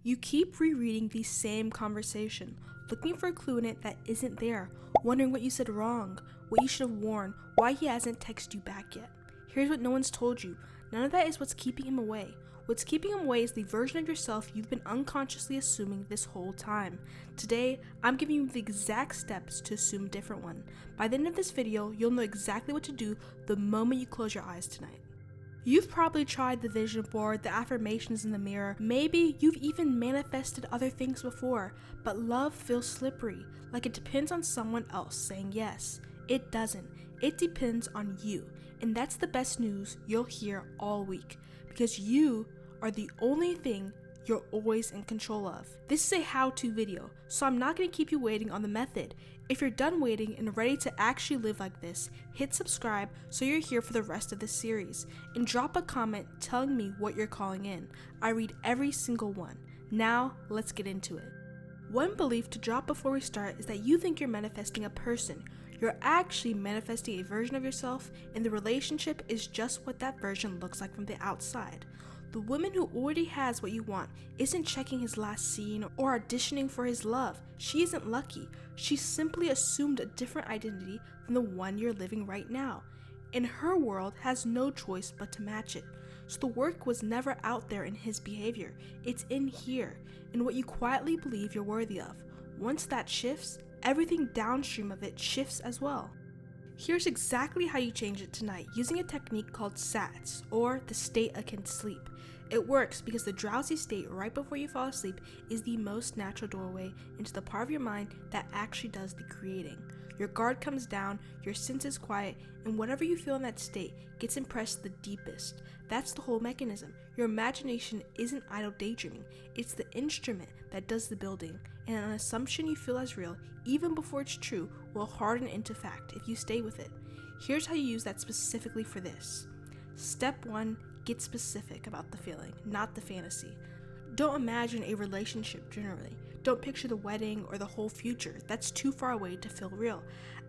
You keep rereading the same conversation, looking for a clue in it that isn't there, wondering what you said wrong, what you should have worn, why he hasn't texted you back yet. Here's what no one's told you. None of that is what's keeping him away. What's keeping him away is the version of yourself you've been unconsciously assuming this whole time. Today, I'm giving you the exact steps to assume a different one. By the end of this video, you'll know exactly what to do the moment you close your eyes tonight. You've probably tried the vision board, the affirmations in the mirror. Maybe you've even manifested other things before, but love feels slippery, like it depends on someone else saying yes. It doesn't. It depends on you. And that's the best news you'll hear all week, because you are the only thing you're always in control of. This is a how-to video, so I'm not going to keep you waiting on the method. If you're done waiting and ready to actually live like this, hit subscribe so you're here for the rest of this series, and drop a comment telling me what you're calling in. I read every single one. Now, let's get into it. One belief to drop before we start is that you think you're manifesting a person. You're actually manifesting a version of yourself, and the relationship is just what that version looks like from the outside. The woman who already has what you want isn't checking his last scene or auditioning for his love. She isn't lucky. She simply assumed a different identity than the one you're living right now, and her world has no choice but to match it. So the work was never out there in his behavior. It's in here, in what you quietly believe you're worthy of. Once that shifts, everything downstream of it shifts as well. Here's exactly how you change it tonight using a technique called SATS, or the state akin to sleep. It works because the drowsy state right before you fall asleep is the most natural doorway into the part of your mind that actually does the creating. Your guard comes down, your senses quiet, and whatever you feel in that state gets impressed the deepest. That's the whole mechanism. Your imagination isn't idle daydreaming, it's the instrument that does the building, and an assumption you feel as real, even before it's true, will harden into fact if you stay with it. Here's how you use that specifically for this. Step 1, get specific about the feeling, not the fantasy. Don't imagine a relationship generally. Don't picture the wedding or the whole future. That's too far away to feel real.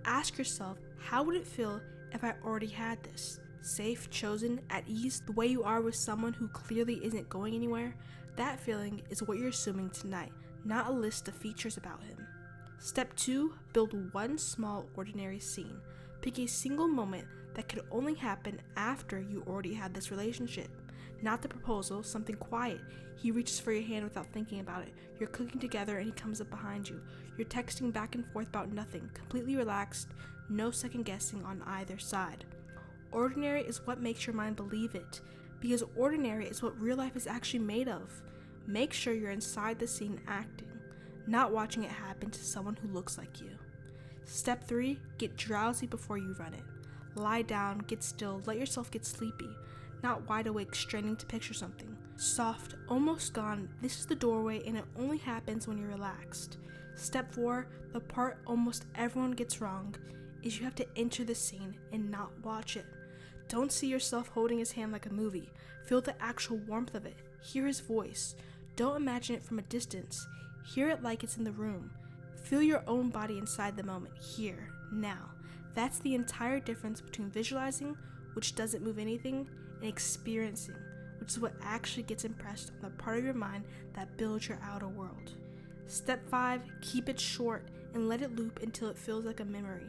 Ask yourself, how would it feel if I already had this? Safe, chosen, at ease, the way you are with someone who clearly isn't going anywhere? That feeling is what you're assuming tonight, not a list of features about him. Step 2, build one small ordinary scene. Pick a single moment that could only happen after you already had this relationship. Not the proposal, something quiet. He reaches for your hand without thinking about it. You're cooking together and he comes up behind you. You're texting back and forth about nothing, completely relaxed, no second guessing on either side. Ordinary is what makes your mind believe it, because ordinary is what real life is actually made of. Make sure you're inside the scene acting, not watching it happen to someone who looks like you. Step 3, get drowsy before you run it. Lie down, get still, let yourself get sleepy, not wide awake straining to picture something. Soft, almost gone, this is the doorway and it only happens when you're relaxed. Step 4, the part almost everyone gets wrong, is you have to enter the scene and not watch it. Don't see yourself holding his hand like a movie. Feel the actual warmth of it. Hear his voice. Don't imagine it from a distance. Hear it like it's in the room. Feel your own body inside the moment, here, now. That's the entire difference between visualizing, which doesn't move anything, and experiencing, which is what actually gets impressed on the part of your mind that builds your outer world. Step 5, keep it short and let it loop until it feels like a memory.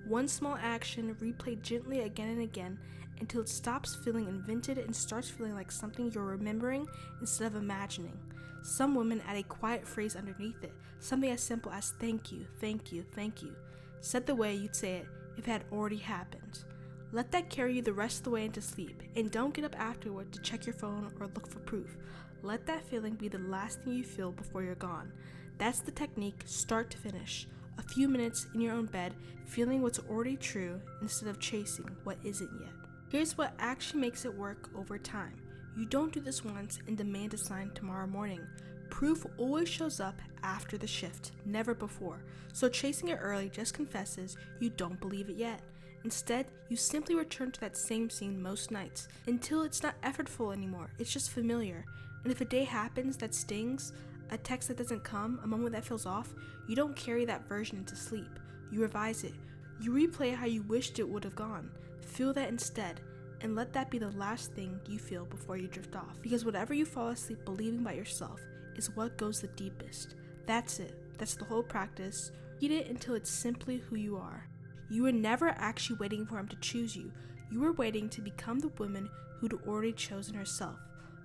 One small action replayed gently again and again until it stops feeling invented and starts feeling like something you're remembering instead of imagining. Some women add a quiet phrase underneath it, something as simple as thank you, thank you, thank you, said the way you'd say it if it had already happened. Let that carry you the rest of the way into sleep, and don't get up afterward to check your phone or look for proof. Let that feeling be the last thing you feel before you're gone. That's the technique, start to finish. A few minutes in your own bed, feeling what's already true instead of chasing what isn't yet. Here's what actually makes it work over time. You don't do this once and demand a sign tomorrow morning. Proof always shows up after the shift, never before. So chasing it early just confesses you don't believe it yet. Instead, you simply return to that same scene most nights until it's not effortful anymore, it's just familiar. And if a day happens that stings, a text that doesn't come, a moment that feels off, you don't carry that version into sleep. You revise it. You replay how you wished it would have gone. Feel that instead, and let that be the last thing you feel before you drift off. Because whatever you fall asleep believing about yourself is what goes the deepest. That's it. That's the whole practice. Read it until it's simply who you are. You were never actually waiting for him to choose you. You were waiting to become the woman who'd already chosen herself,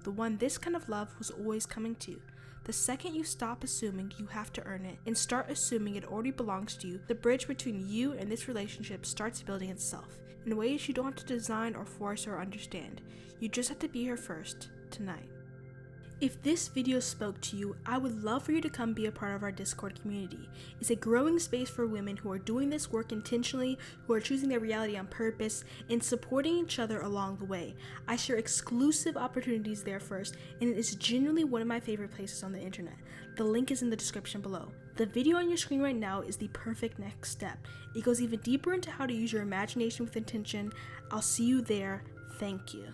the one this kind of love was always coming to. The second you stop assuming you have to earn it and start assuming it already belongs to you, the bridge between you and this relationship starts building itself in ways you don't have to design or force or understand. You just have to be here first, tonight. If this video spoke to you, I would love for you to come be a part of our Discord community. It's a growing space for women who are doing this work intentionally, who are choosing their reality on purpose, and supporting each other along the way. I share exclusive opportunities there first, and it is genuinely one of my favorite places on the internet. The link is in the description below. The video on your screen right now is the perfect next step. It goes even deeper into how to use your imagination with intention. I'll see you there. Thank you.